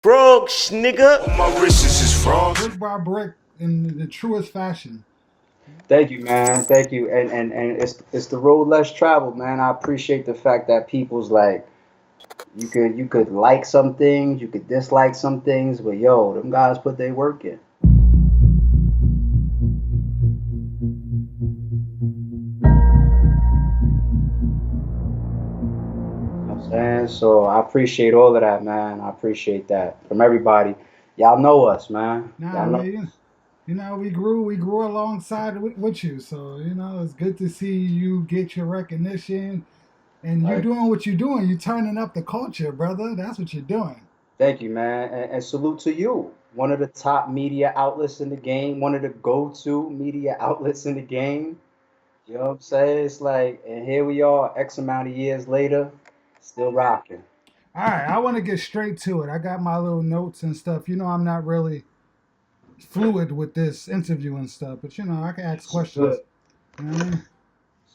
Frog, nigga. On my wrists is frog. Brick by brick in the truest fashion. Thank you, man. Thank you. And it's the road less traveled, man. I appreciate the fact that people's like you could like some things, you could dislike some things, but yo, them guys put their work in. You know what I'm saying? So I appreciate all of that, man. I appreciate that from everybody. Y'all know us, man. Nah, Y'all know. we grew alongside with you. So it's good to see you get your recognition, and you're Like, doing what you're doing. You're turning up the culture, brother. That's what you're doing. thank you, man. And salute to you. One of the top media outlets in the game, one of the go-to media outlets in the game. You know what I'm saying? It's like, and here we are, X amount of years later, still rocking. All right, I want to get straight to it. I got my little notes and stuff. I'm not really fluid with this interview and stuff, but I can ask So good. questions. You know what I mean?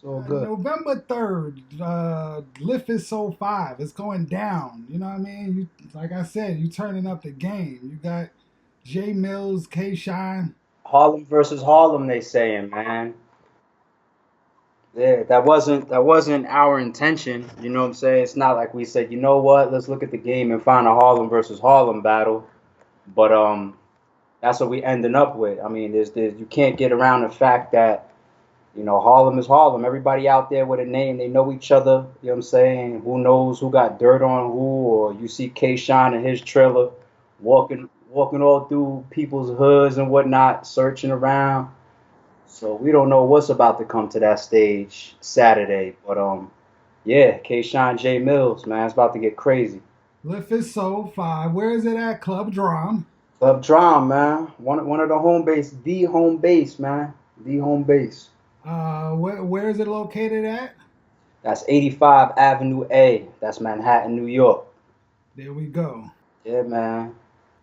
So good. November 3rd, Lift is Soul 5. It's going down. You know what I mean? Like I said, you turning up the game. You got Jae Millz, K Shine. Harlem versus Harlem, they saying, man. Yeah, that wasn't our intention. You know what I'm saying? It's not like we said, you know what, let's look at the game and find a Harlem versus Harlem battle. But that's what we ending up with. I mean, there's you can't get around the fact that Harlem is Harlem. Everybody out there with a name, they know each other. You know what I'm saying? Who knows who got dirt on who? Or you see K Shine and his trailer walking all through people's hoods and whatnot, searching around. So we don't know what's about to come to that stage Saturday. But yeah, K Shine Jae Millz, man, it's about to get crazy. Lift is Soul 5. Where is it at? Club Drum. Club Drum, man. One of the home base, the home base, man. The home base. Where is it located at? That's 85 Avenue A. That's Manhattan, New York. There we go. Yeah, man.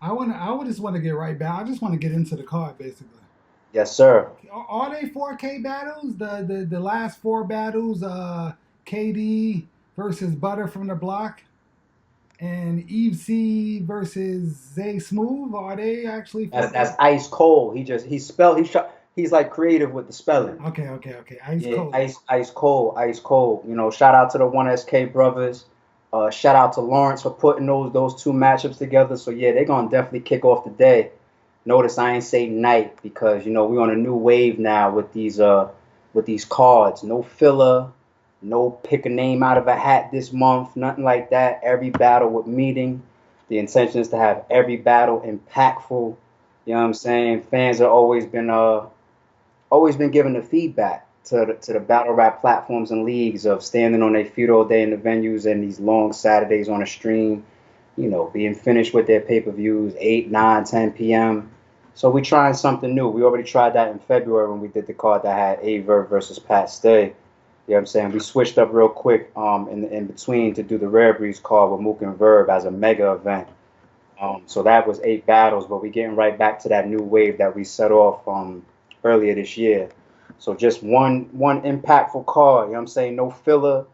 I would just want to get right back. I just want to get into the card, basically. Yes, sir. Are they 4K battles? The last four battles, KD versus Butter from the Block, and Eve C versus Zay Smooth. Are they actually That's 4K? ice cold. He's like creative with the spelling. Okay. Ice Yeah, cold. ice cold, ice cold. Shout out to the One SK brothers. Shout out to Lawrence for putting those two matchups together. So yeah, they're gonna definitely kick off the day. Notice I ain't say night because we're on a new wave now with these cards. No filler, no pick a name out of a hat this month, nothing like that. Every battle with meaning. The intention is to have every battle impactful. You know what I'm saying? Fans have always been giving the feedback to the battle rap platforms and leagues of standing on their feet all day in the venues and these long Saturdays on a stream, being finished with their pay-per-views 8, 9, 10 p.m. So we trying something new. We already tried that in February when we did the card that had Aver versus Pat Stay. You know what I'm saying? We switched up real quick in between to do the Rare Breeds card with Mook and Verb as a mega event. So that was 8 battles, but we getting right back to that new wave that we set off earlier this year. So just one impactful card, you know what I'm saying? No filler,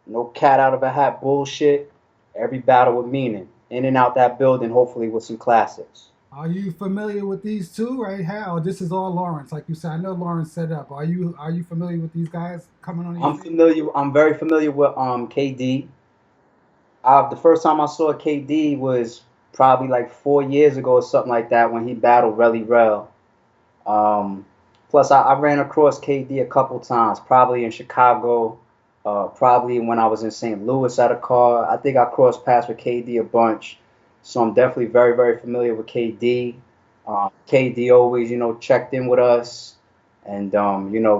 no cat out of a hat bullshit. Every battle with meaning. In and out that building, hopefully with some classics. Are you familiar with these two right here? Or this is all Lawrence, like you said. I know Lawrence set up. Are you familiar with these guys coming on your I'm feet? familiar. I'm very familiar with KD. The first time I saw KD was probably like 4 years ago or something like that when he battled Relly Rel. Um, Plus, I ran across KD a couple times, probably in Chicago, probably when I was in St. Louis at a car. I think I crossed paths with KD a bunch, so I'm definitely very, very familiar with KD. KD always, checked in with us, and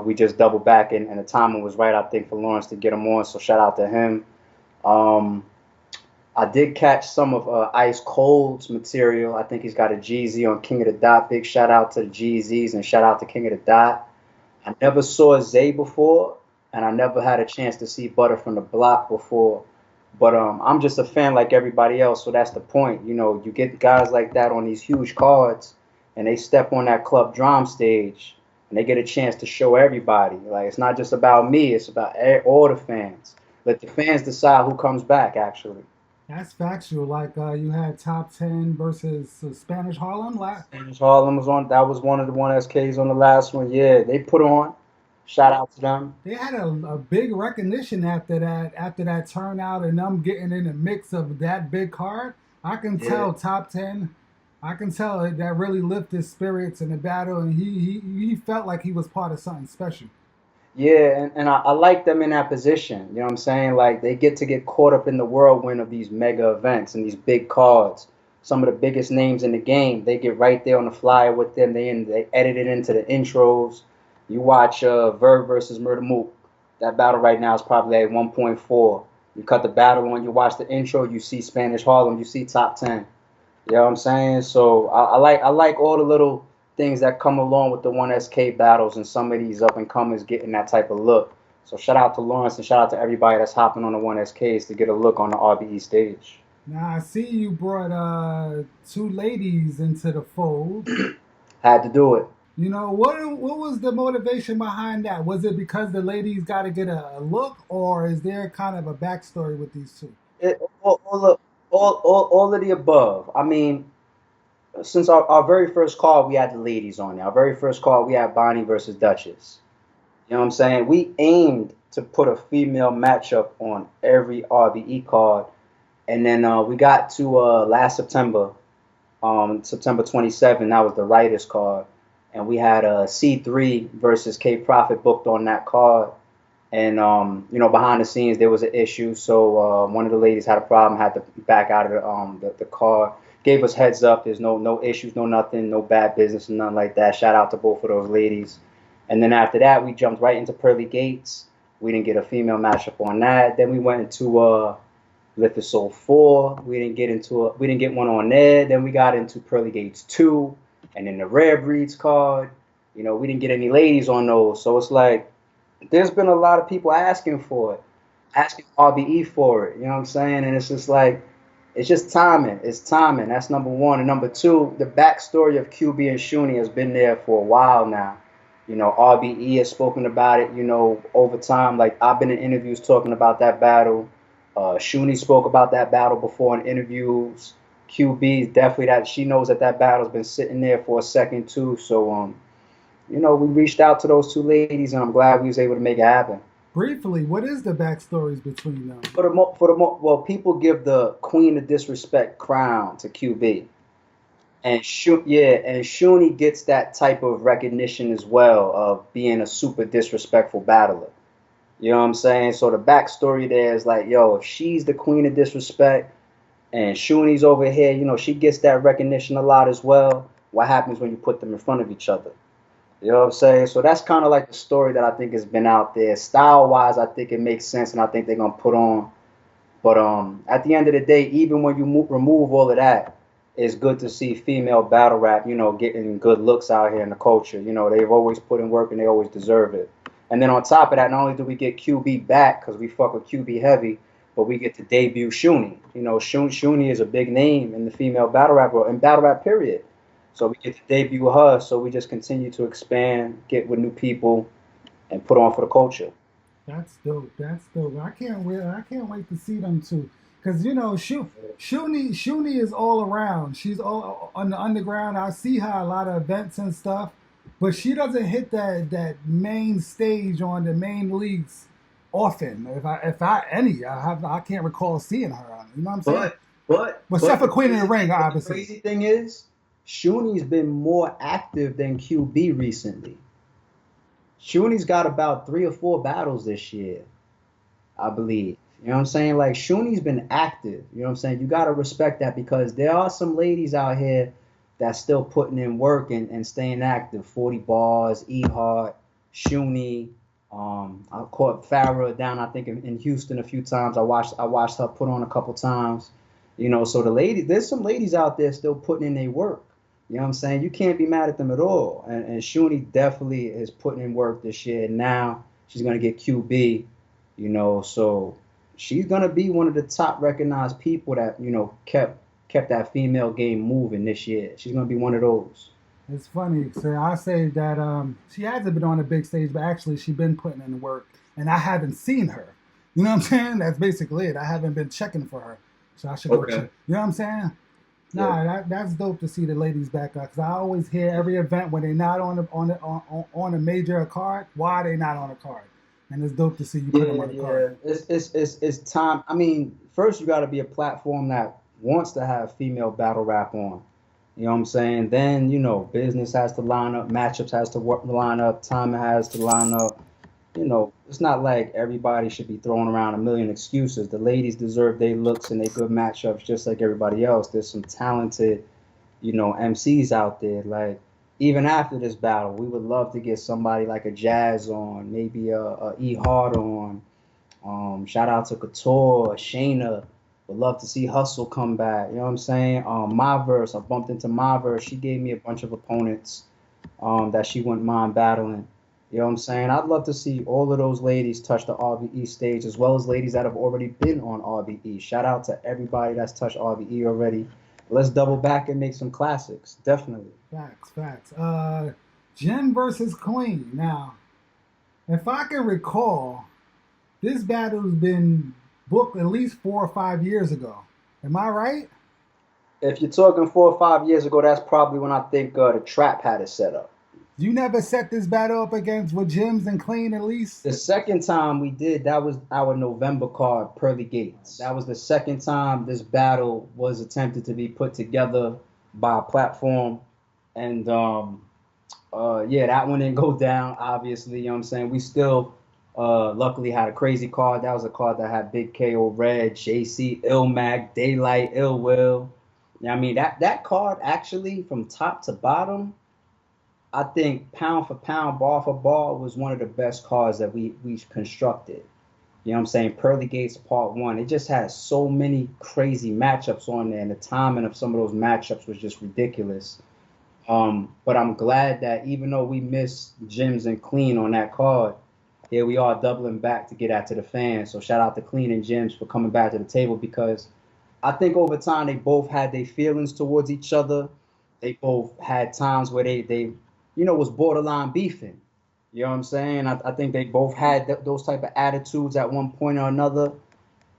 we just doubled back, and the timing was right, I think, for Lawrence to get him on. So shout out to him. Um, I did catch some of Ice Cold's material. I think he's got a GZ on King of the Dot. Big shout out to the GZs and shout out to King of the Dot. I never saw Zay before, and I never had a chance to see Butter from the Block before. But I'm just a fan like everybody else, so that's the point. You get guys like that on these huge cards, and they step on that club drum stage, and they get a chance to show everybody. Like it's not just about me; it's about all the fans. Let the fans decide who comes back. Actually. That's factual. Like you had top 10 versus Spanish Harlem. James Harlem was on. That was one of the one SKs on the last one. Yeah, they put on. Shout out to them. They had a big recognition after that turnout and them getting in the mix of that big card. I can Yeah. tell top 10. I can tell that really lifted his spirits in the battle, and he felt like he was part of something special. Yeah, and I like them in that position. You know what I'm saying? Like they get caught up in the whirlwind of these mega events and these big cards. Some of the biggest names in the game, they get right there on the flyer with them. They edit it into the intros. You watch Verb versus Murder Mook. That battle right now is probably at 1.4. You cut the battle on, you watch the intro, you see Spanish Harlem, you see top 10. You know what I'm saying? So I like all the little things that come along with the one SK battles and some of these up and comers getting that type of look. So shout out to Lawrence and shout out to everybody that's hopping on the one SKs to get a look on the RBE stage. Now I see you brought two ladies into the fold. Had to do it. You know what was the motivation behind that? Was it because the ladies got to get a look, or is there kind of a backstory with these two? It all of the above. I mean, since our very first call, we had the ladies on there. Our very first call, we had Bonnie versus Duchess. You know what I'm saying? We aimed to put a female matchup on every RBE card. And then we got to last September, September 27th. That was the writers card, and we had C3 versus K Profit booked on that card. And behind the scenes there was an issue, so one of the ladies had a problem, had to back out of the card. Gave us heads up. There's no issues, no nothing, no bad business, and nothing like that. Shout out to both of those ladies. And then after that, we jumped right into Pearly Gates. We didn't get a female matchup on that. Then we went into Lift Soul 4. We didn't get one on there. Then we got into Pearly Gates 2 and then the Rare Breeds card. We didn't get any ladies on those. So it's like there's been a lot of people asking for it, asking RBE for it. You know what I'm saying? And it's just like it's just timing. It's timing. That's number one. And number two, the backstory of QB and Shuni has been there for a while now. RBE has spoken about it, over time. Like I've been in interviews talking about that battle. Shuni spoke about that battle before in interviews. QB definitely that she knows that battle's been sitting there for a second too. So we reached out to those two ladies, and I'm glad we was able to make it happen. Briefly, what is the backstories between them? Well, people give the Queen of Disrespect crown to QB, and Shuni gets that type of recognition as well of being a super disrespectful battler. You know what I'm saying? So the backstory there is like, yo, if she's the Queen of Disrespect and Shuni's over here, she gets that recognition a lot as well. What happens when you put them in front of each other? You know what I'm saying? So that's kind of like the story that I think has been out there. Style-wise, I think it makes sense, and I think they're going to put on. But at the end of the day, even when you remove all of that, it's good to see female battle rap, getting good looks out here in the culture. They've always put in work, and they always deserve it. And then on top of that, not only do we get QB back, because we fuck with QB heavy, but we get to debut Shuni. Shuni is a big name in the female battle rap world, and battle rap period. So we get to debut her, so we just continue to expand, get with new people, and put on for the culture. That's dope. That's dope. I can't wait. I can't wait to see them too. Cause Shuni is all around. She's all on the underground. I see her a lot of events and stuff, but she doesn't hit that main stage on the main leagues often. I can't recall seeing her on. You know what I'm saying? But Except for Queen in the Ring, the obviously. crazy thing is, Shuni's been more active than QB recently. Shuni's got about 3 or 4 battles this year, I believe. You know what I'm saying? Like Shuni's been active. You know what I'm saying? You gotta respect that because there are some ladies out here that's still putting in work and staying active. 40 bars, E Hart, Shuni. I caught Farrah down, I think, in Houston a few times. I watched her put on a couple times. So there's some ladies out there still putting in their work. You know what I'm saying? You can't be mad at them at all. And Shuni definitely is putting in work this year. Now she's gonna get QB. So she's gonna be one of the top recognized people that kept that female game moving this year. She's gonna be one of those. It's funny. So I say that she hasn't been on a big stage, but actually she's been putting in the work, and I haven't seen her. You know what I'm saying? That's basically it. I haven't been checking for her. So I should go Okay. check. You know what I'm saying? Yeah. Nah, that's dope to see the ladies back up because I always hear every event when they're not on a major card, why they not on a card, and it's dope to see you put them Yeah, on a card. yeah. It's time. I mean, first you got to be a platform that wants to have female battle rap on. You know what I'm saying? Then, business has to line up, matchups has to line up, time has to line up. It's not like everybody should be throwing around a million excuses. The ladies deserve their looks and their good matchups just like everybody else. There's some talented, MCs out there. Like, even after this battle, we would love to get somebody like a Jazz on, maybe a E Hard on. Shout out to Couture, Shayna. Would love to see Hustle come back. You know what I'm saying? My verse, I bumped into my verse. She gave me a bunch of opponents that she wouldn't mind battling. You know what I'm saying? I'd love to see all of those ladies touch the RBE stage, as well as ladies that have already been on RBE. Shout out to everybody that's touched RBE already. Let's double back and make some classics. Definitely. Facts. Jim versus Clean. Now, if I can recall, this battle's been booked at least 4 or 5 years ago. Am I right? If you're talking 4 or 5 years ago, that's probably when I think the trap had it set up. You never set this battle up against with Jimz and Clean at least? The second time we did, that was our November card, Pearly Gates. That was the second time this battle was attempted to be put together by a platform. And yeah, that one didn't go down, obviously. You know what I'm saying? We still luckily had a crazy card. That was a card that had Big KO Red, JC, Ilmac, Daylight, Ill Will. Yeah, I mean that card actually from top to bottom, I think pound for pound, ball for ball, was one of the best cards that we constructed. You know what I'm saying? Pearly Gates Part 1. It just has so many crazy matchups on there, and the timing of some of those matchups was just ridiculous. But I'm glad that even though we missed Jimz and Clean on that card, here we are doubling back to get out to the fans. So shout out to Clean and Jimz for coming back to the table, because I think over time they both had their feelings towards each other. They both had times where they was borderline beefing. You know what I'm saying? I think they both had those type of attitudes at one point or another.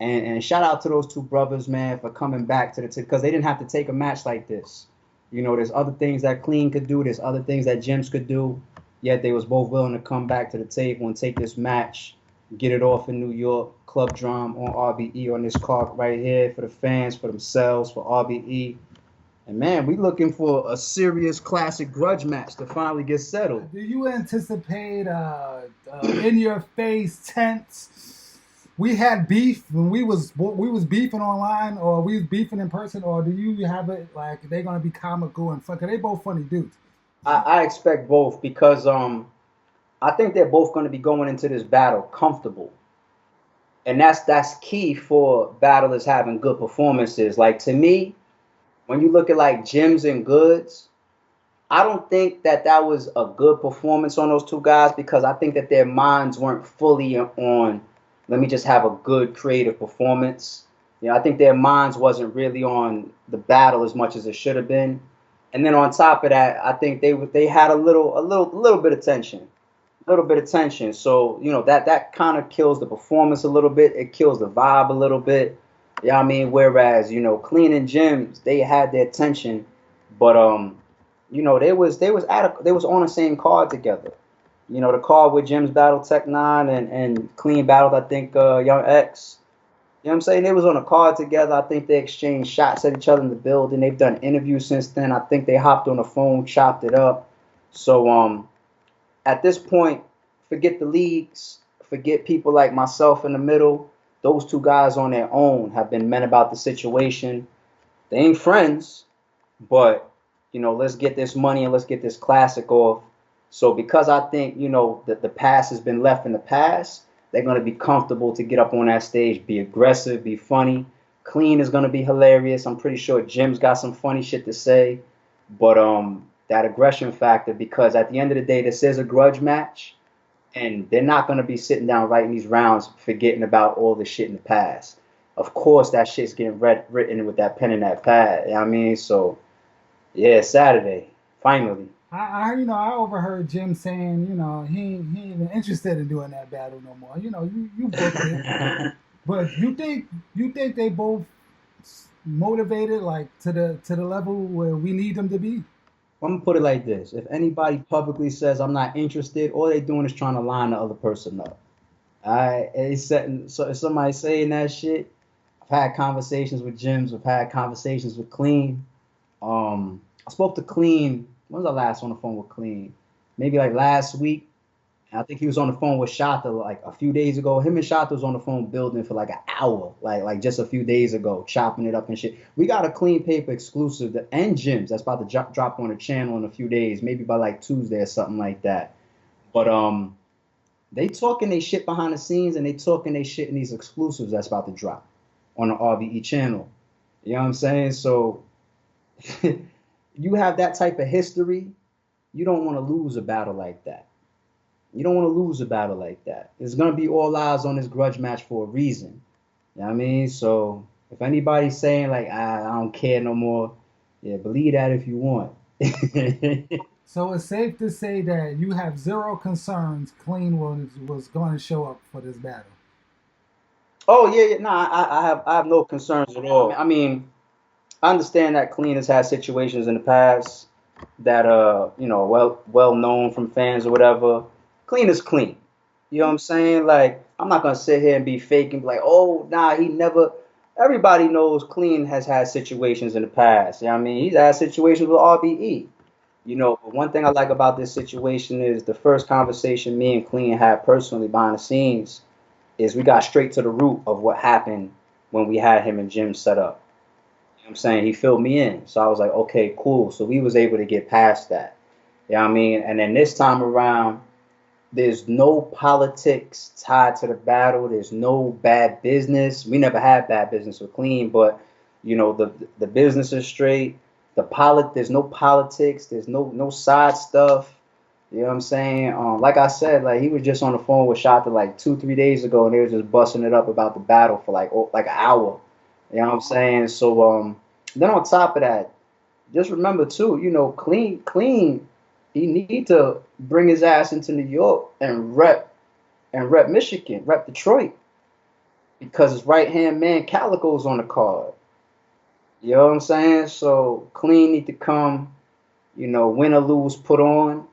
And shout out to those two brothers, man, for coming back to the table, because they didn't have to take a match like this. There's other things that Clean could do. There's other things that Jimz could do. Yet they was both willing to come back to the table and take this match, get it off in New York, Club Drum on RBE on this card right here for the fans, for themselves, for RBE. And man, we looking for a serious classic grudge match to finally get settled. Do you anticipate in your face tense? We had beef when we was beefing online, or we was beefing in person, or do you have it like they're gonna be comical and fun? Cause they both funny dudes. I expect both, because I think they're both going to be going into this battle comfortable, and that's key for battlers having good performances. Like, to me, when you look at like Jimz and Goods, I don't think that was a good performance on those two guys, because I think that their minds weren't fully on, let me just have a good creative performance. I think their minds wasn't really on the battle as much as it should have been. And then on top of that, I think they had a little bit of tension. A little bit of tension. So, that kind of kills the performance a little bit. It kills the vibe a little bit. Yeah, I mean, whereas, Clean and Jimz, they had their tension, but they was on the same card together. The card with Jimz battled Tech 9 and Clean battled, I think, Young X. You know what I'm saying? They was on a card together. I think they exchanged shots at each other in the building. They've done interviews since then. I think they hopped on the phone, chopped it up. So at this point, forget the leagues, forget people like myself in the middle. Those two guys on their own have been men about the situation. They ain't friends, but let's get this money and let's get this classic off. So because I think that the past has been left in the past, they're going to be comfortable to get up on that stage, be aggressive, be funny. Clean is going to be hilarious. I'm pretty sure Jim's got some funny shit to say. But that aggression factor, because at the end of the day, this is a grudge match. And they're not going to be sitting down writing these rounds forgetting about all the shit in the past. Of course, that shit's getting written with that pen and that pad. You know what I mean? So, yeah, Saturday, finally. I overheard Jim saying, he ain't even interested in doing that battle no more. You booked it, but you think they both motivated, like to the level where we need them to be? I'm gonna put it like this: if anybody publicly says I'm not interested, all they doing is trying to line the other person up. Alright, it's setting. So if somebody saying that shit, I've had conversations with Jimz. I've had conversations with Clean. I spoke to Clean. When was I last on the phone with Clean? Maybe like last week. And I think he was on the phone with Shata like a few days ago. Him and Shata was on the phone building for like an hour, like just a few days ago, chopping it up and shit. We got a Clean Paper exclusive and Jimz that's about to drop on the channel in a few days, maybe by like Tuesday or something like that. But they talking they shit behind the scenes and they talking they shit in these exclusives that's about to drop on the RBE channel. You know what I'm saying? So you have that type of history, you don't want to lose a battle like that. You don't want to lose a battle like that. It's going to be all eyes on this grudge match for a reason. You know what I mean? So if anybody's saying like, I don't care no more, yeah, believe that if you want. So it's safe to say that you have zero concerns Clean was going to show up for this battle. Oh yeah, yeah. No, I have no concerns at all. I mean, I understand that Clean has had situations in the past that well known from fans or whatever. Clean is clean. You know what I'm saying? Like I'm not gonna sit here and be fake and be like, oh nah, he never. Everybody knows Clean has had situations in the past. You know what I mean? He's had situations with RBE. But one thing I like about this situation is the first conversation me and Clean had personally behind the scenes is we got straight to the root of what happened when we had him and Jim set up. You know what I'm saying? He filled me in. So I was like, okay, cool. So we was able to get past that. You know what I mean? And then this time around, there's no politics tied to the battle. There's no bad business. We never had bad business with Clean, but the business is straight. There's no politics. There's no side stuff. You know what I'm saying? Like I said, like he was just on the phone with Shota like 2-3 days ago, and they were just busting it up about the battle for like an hour. You know what I'm saying? So then on top of that, just remember too, clean. He need to bring his ass into New York and rep Michigan, rep Detroit, because his right hand man Calicoe's on the card. You know what I'm saying? So Clean need to come, win or lose, put on.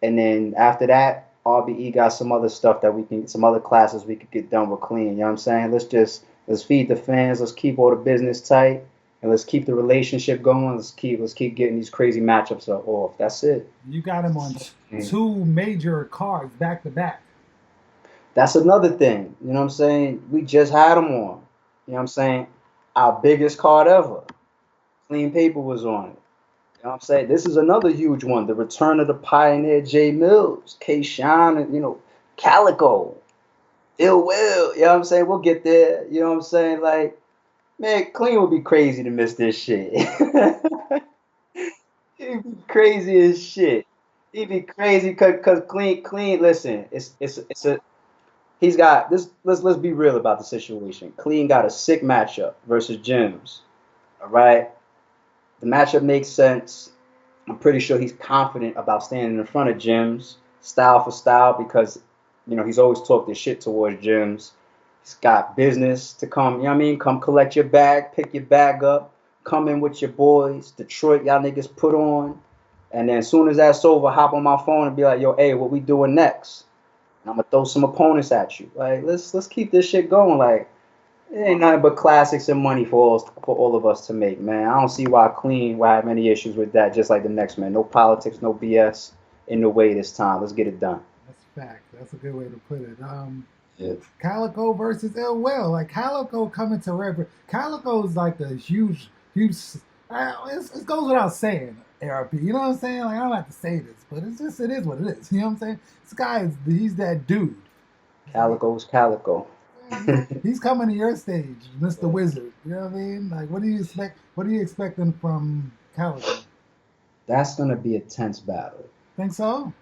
And then after that, RBE got some other stuff some other classes we could get done with Clean. You know what I'm saying? Let's feed the fans. Let's keep all the business tight, and let's keep the relationship going. Let's keep getting these crazy matchups off. That's it. You got him on two major cards back to back. That's another thing. You know what I'm saying? We just had him on. You know what I'm saying? Our biggest card ever. Clean Paper was on it. You know what I'm saying? This is another huge one. The return of the pioneer Jae Millz, K-Shine, and, Calicoe, Ill Will. You know what I'm saying? We'll get there. You know what I'm saying? Like, man, Clean would be crazy to miss this shit. He'd be crazy as shit. He'd be crazy because clean. Listen, it's a he's got this. Let's be real about the situation. Clean got a sick matchup versus Jimz. All right, the matchup makes sense. I'm pretty sure he's confident about standing in front of Jimz, style for style, because he's always talked this shit towards Jimz. He's got business to come. You know what I mean? Come collect your bag, pick your bag up, come in with your boys. Detroit, y'all niggas put on. And then as soon as that's over, hop on my phone and be like, yo, hey, what we doing next? And I'm gonna throw some opponents at you. Like, let's keep this shit going. Like, it ain't nothing but classics and money for all of us to make, man. I don't see why Clean will have any issues with that, just like the next man. No politics, no BS in the way this time. Let's get it done. That's a fact. That's a good way to put it. Yeah. Calicoe versus Ill Will. Like Calicoe coming to rep. Calicoe's like the huge. It goes without saying, ARP. You know what I'm saying? Like I don't have to say this, but it is what it is. You know what I'm saying? This guy he's that dude. Calicoe's Calicoe. He's coming to your stage, Mr. Wizard. You know what I mean? Like, what do you expect? What are you expecting from Calicoe? That's gonna be a tense battle. Think so?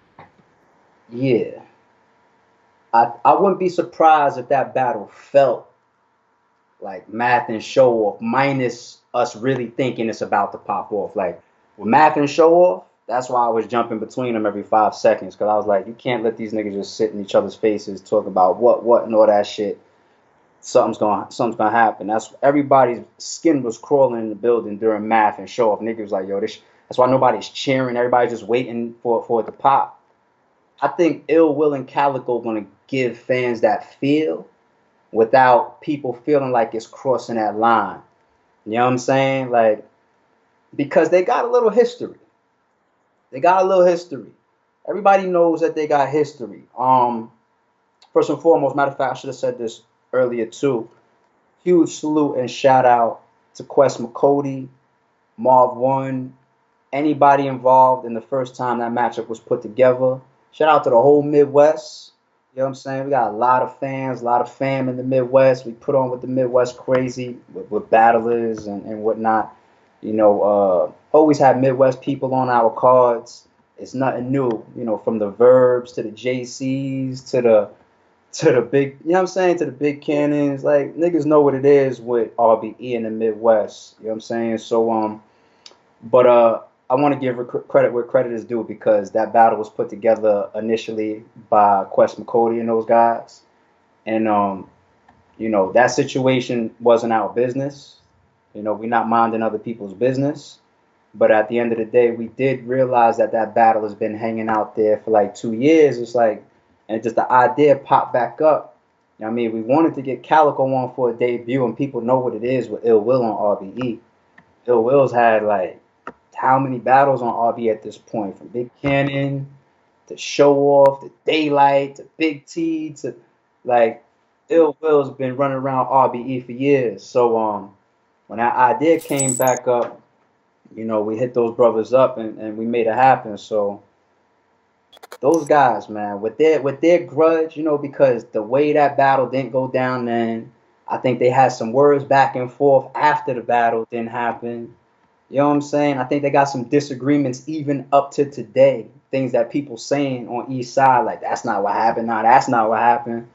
Yeah. I wouldn't be surprised if that battle felt like math and show off, minus us really thinking it's about to pop off. Like with math and show off, that's why I was jumping between them every 5 seconds, because I was like, you can't let these niggas just sit in each other's faces, talk about what, and all that shit. something's gonna happen. That's everybody's skin was crawling in the building during math and show off. Niggas was like, yo, this. That's why nobody's cheering. Everybody's just waiting for it to pop. I think Ill Will and Calicoe gonna give fans that feel without people feeling like it's crossing that line. You know what I'm saying? Like, because they got a little history. They got a little history. Everybody knows that they got history. First and foremost, matter of fact, I should have said this earlier too. Huge salute and shout out to Quest McCody, Marv One, anybody involved in the first time that matchup was put together. Shout out to the whole Midwest. You know what I'm saying? We got a lot of fans, a lot of fam in the Midwest. We put on with the Midwest crazy with battlers and whatnot. You know, always have Midwest people on our cards. It's nothing new. You know, from the Verbs to the JCs to the big, you know what I'm saying, to the big cannons. Like, niggas know what it is with RBE in the Midwest. You know what I'm saying? So, but I want to give credit where credit is due because that battle was put together initially by Quest McCody and those guys. And, you know, that situation wasn't our business. You know, we're not minding other people's business. But at the end of the day, we did realize that that battle has been hanging out there for like 2 years. It's like, and just the idea popped back up. You know what I mean? We wanted to get Calicoe on for a debut, and people know what it is with Ill Will on RBE. Ill Will's had like how many battles on RBE at this point? From Big Cannon to Show Off to Daylight to Big T to like Ill Will's been running around RBE for years. So when that idea came back up, you know, we hit those brothers up and we made it happen. So those guys, man, with their grudge, you know, because the way that battle didn't go down then, I think they had some words back and forth after the battle didn't happen. You know what I'm saying? I think they got some disagreements even up to today. Things that people saying on each side, like that's not what happened. Nah, that's not what happened.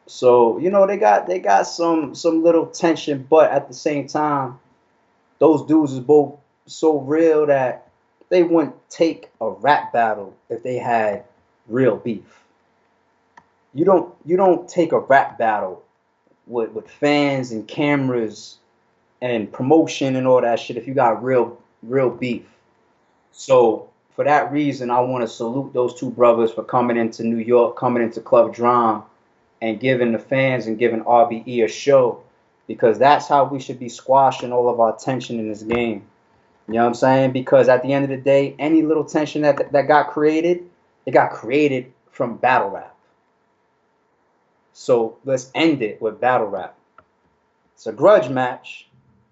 So, you know, they got some little tension, but at the same time, those dudes is both so real that they wouldn't take a rap battle if they had real beef. You don't take a rap battle with fans and cameras and promotion and all that shit if you got real beef. So for that reason, I want to salute those two brothers for coming into New York, coming into Club Drum, and giving the fans and giving RBE a show because that's how we should be squashing all of our tension in this game. You know what I'm saying? Because at the end of the day, any little tension that got created, it got created from battle rap. So let's end it with battle rap. It's a grudge match,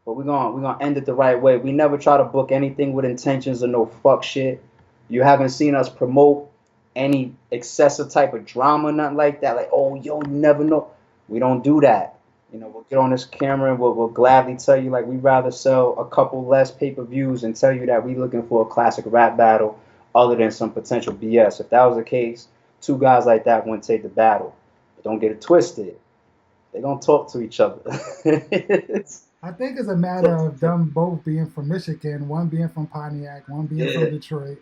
but we're gonna end it the right way. We never try to book anything with intentions of no fuck shit. You haven't seen us promote any excessive type of drama, nothing like that. Like, oh, yo, you never know. We don't do that. You know, we'll get on this camera and we'll gladly tell you, like, we'd rather sell a couple less pay-per-views and tell you that we looking for a classic rap battle other than some potential BS. If that was the case, two guys like that wouldn't take the battle. But don't get it twisted. They're going to talk to each other. I think it's a matter of them both being from Michigan, one being from Pontiac, one being from Detroit.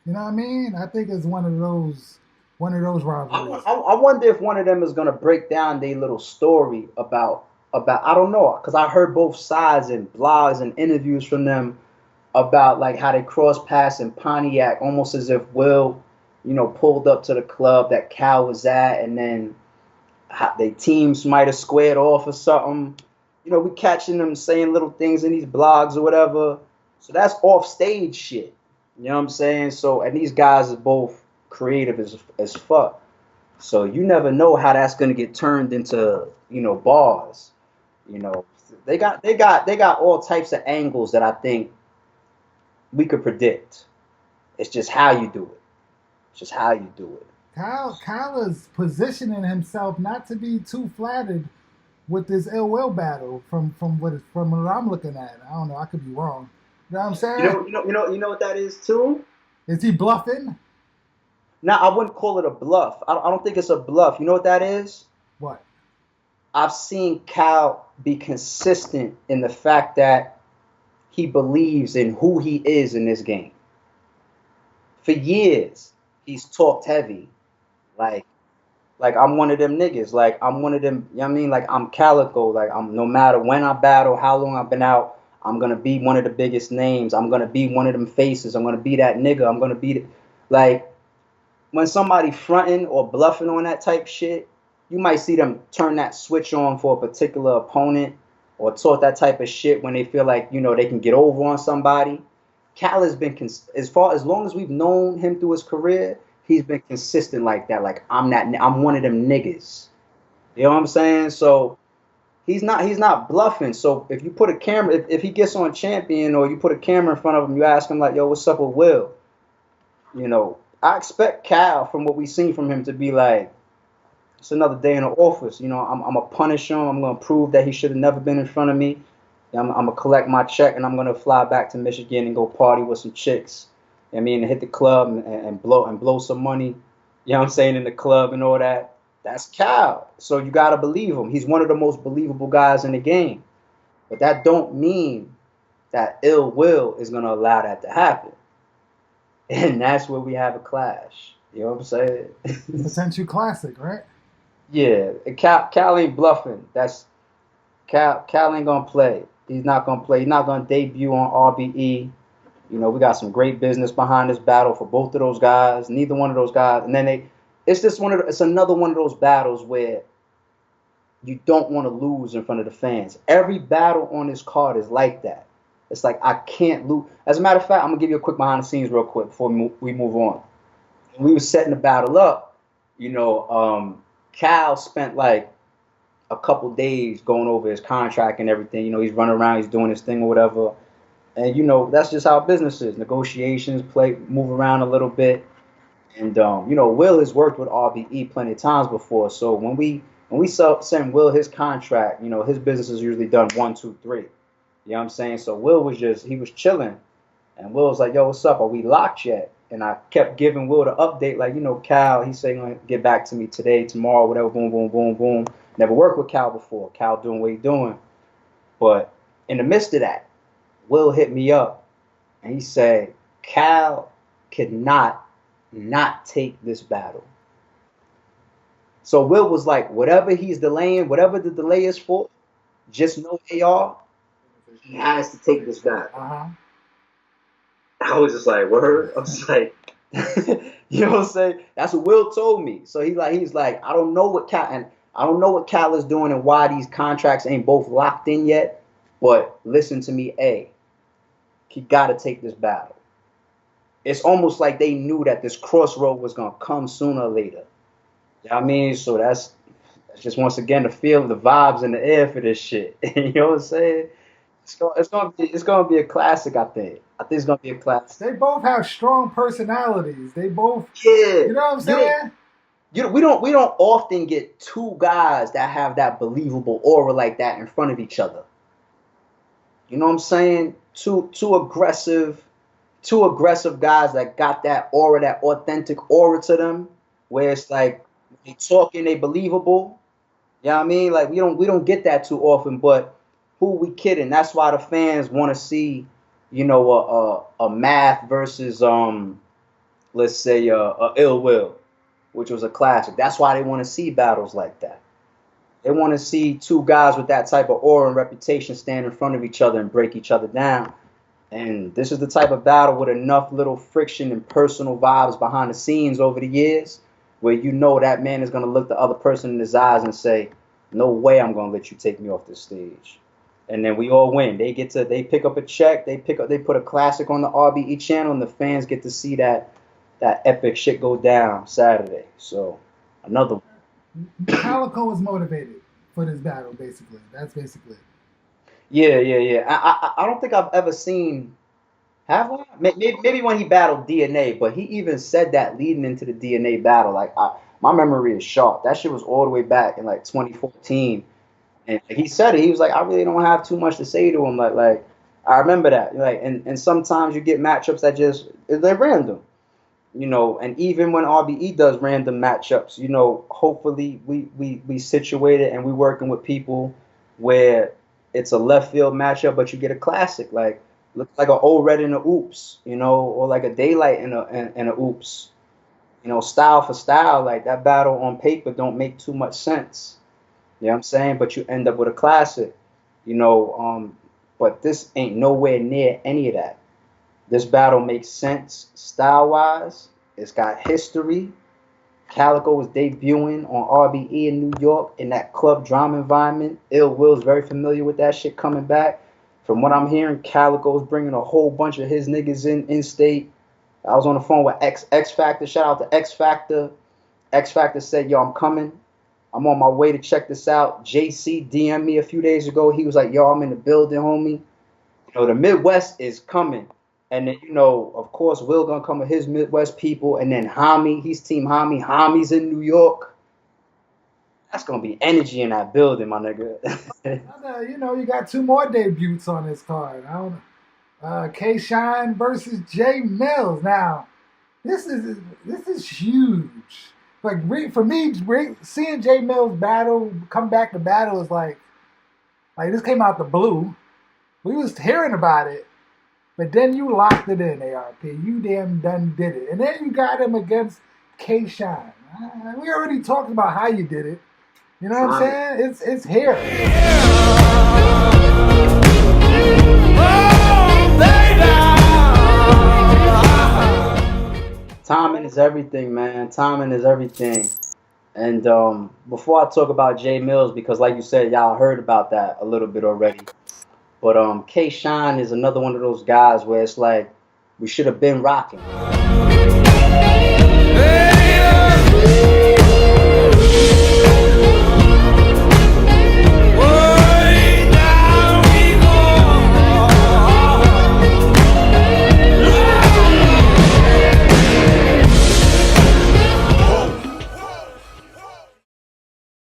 You know what I mean? I think it's one of those rivalries. I wonder if one of them is gonna break down their little story about I don't know because I heard both sides in blogs and interviews from them about like how they crossed paths in Pontiac, almost as if Will, you know, pulled up to the club that Cal was at, and then their teams might have squared off or something. You know, we catching them saying little things in these blogs or whatever. So that's off stage shit. You know what I'm saying? So, and these guys are both creative as fuck. So you never know how that's gonna get turned into, you know, bars. You know, they got all types of angles that I think we could predict. It's just how you do it. It's just how you do it. Kyle is positioning himself not to be too flattered with this Ill Will battle from what I'm looking at. I don't know. I could be wrong. You know what I'm saying? You know what that is too? Is he bluffing? No, I wouldn't call it a bluff. I don't think it's a bluff. You know what that is? What? I've seen Cal be consistent in the fact that he believes in who he is in this game. For years, he's talked heavy. Like, Like I'm one of them niggas. Like I'm one of them. You know what I mean? Like I'm Calicoe. Like I'm no matter when I battle, how long I've been out, I'm gonna be one of the biggest names. I'm gonna be one of them faces. I'm gonna be that nigga. I'm gonna be like when somebody fronting or bluffing on that type shit, you might see them turn that switch on for a particular opponent or talk that type of shit when they feel like, you know, they can get over on somebody. Cal has been, as long as we've known him through his career, he's been consistent like that. Like, I'm one of them niggas. You know what I'm saying? So he's not bluffing. So if you put a camera, if he gets on Champion or you put a camera in front of him, you ask him like, yo, what's up with Will? You know, I expect Cal, from what we've seen from him, to be like, it's another day in the office. You know, I'm gonna punish him. I'm gonna prove that he should have never been in front of me. I'm gonna collect my check and I'm gonna fly back to Michigan and go party with some chicks. I mean, and hit the club and blow some money. You know what I'm saying, in the club and all that. That's Cal. So you gotta believe him. He's one of the most believable guys in the game. But that don't mean that ill will is gonna allow that to happen. And that's where we have a clash. You know what I'm saying? Potential classic, right? Yeah, Cal ain't bluffing. That's Cal ain't gonna play. He's not gonna play. He's not gonna debut on RBE. You know, we got some great business behind this battle for both of those guys. Neither one of those guys, and then it's just it's another one of those battles where you don't want to lose in front of the fans. Every battle on this card is like that. It's like I can't lose. As a matter of fact, I'm gonna give you a quick behind the scenes real quick before we move on. When we were setting the battle up, you know, Cal spent like a couple days going over his contract and everything. You know, he's running around, he's doing his thing or whatever. And you know, that's just how business is. Negotiations, move around a little bit. And you know, Will has worked with RBE plenty of times before. So when we send Will his contract, you know, his business is usually done 1, 2, 3. You know what I'm saying? So Will was chilling. And Will was like, yo, what's up? Are we locked yet? And I kept giving Will the update, like, you know, Cal, he's saying gonna get back to me today, tomorrow, whatever, boom, boom, boom, boom. Never worked with Cal before. Cal doing what he's doing. But in the midst of that, Will hit me up and he said, Cal could not take this battle. So Will was like, whatever he's delaying, whatever the delay is for, just know AR, he has to take this battle. Uh-huh. I was just like, word? I was like, you know what I'm saying? That's what Will told me. So he's like, I don't know what Cal is doing and why these contracts ain't both locked in yet. But listen to me, he got to take this battle. It's almost like they knew that this crossroad was gonna come sooner or later. You know what I mean? So that's just once again the feel, the vibes in the air for this shit. You know what I'm saying? It's gonna be a classic. I think it's gonna be a classic. They both have strong personalities. They both, Yeah. you know what I'm saying? We don't often get two guys that have that believable aura like that in front of each other. You know what I'm saying? Two aggressive guys that got that aura, that authentic aura to them, where it's like they talking, they believable. You know what I mean? Like we don't get that too often, but who we kidding? That's why the fans want to see, you know, a Math versus let's say a Ill Will, which was a classic. That's why they want to see battles like that. They want to see two guys with that type of aura and reputation stand in front of each other and break each other down. And this is the type of battle with enough little friction and personal vibes behind the scenes over the years where you know that man is going to look the other person in his eyes and say, no way I'm going to let you take me off this stage. And then we all win. They pick up a check, they put a classic on the RBE channel, and the fans get to see that epic shit go down Saturday. So another one. Calicoe is motivated for this battle, basically. That's basically it. Yeah. I don't think I've ever seen. Have I? Maybe when he battled DNA, but he even said that leading into the DNA battle. Like my memory is sharp. That shit was all the way back in like 2014, and he said it. He was like, I really don't have too much to say to him. Like I remember that. Like and sometimes you get matchups that they're random. You know, and even when RBE does random matchups, you know, hopefully we situate it and we working with people where it's a left field matchup, but you get a classic, like looks like an old red in a oops, you know, or like a daylight in a oops, You know, style for style, like that battle on paper don't make too much sense. You know what I'm saying? But you end up with a classic. You know, but this ain't nowhere near any of that. This battle makes sense style wise. It's got history. Calicoe was debuting on RBE in New York in that club drama environment. Ill Will's very familiar with that shit coming back. From what I'm hearing, Calicoe's bringing a whole bunch of his niggas in state. I was on the phone with X Factor. Shout out to X Factor. X Factor said, "Yo, I'm coming. I'm on my way to check this out." JC DM'd me a few days ago. He was like, "Yo, I'm in the building, homie." You know, the Midwest is coming. And then, you know, of course, Will gonna come with his Midwest people. And then Hami, he's Team Hami. Hami's in New York. That's gonna be energy in that building, my nigga. You know, you got 2 more debuts on this card. K Shine versus Jae Millz. Now, this is huge. Like for me, seeing Jae Millz come back to battle is like this came out the blue. We was hearing about it. But then you locked it in, ARP. You damn done did it. And then you got him against K Shine. We already talked about how you did it. You know what I'm saying? It's here. Timing is everything, man. Timing is everything. And before I talk about Jae Millz, because like you said, y'all heard about that a little bit already. But K Shine is another one of those guys where it's like we should have been rocking.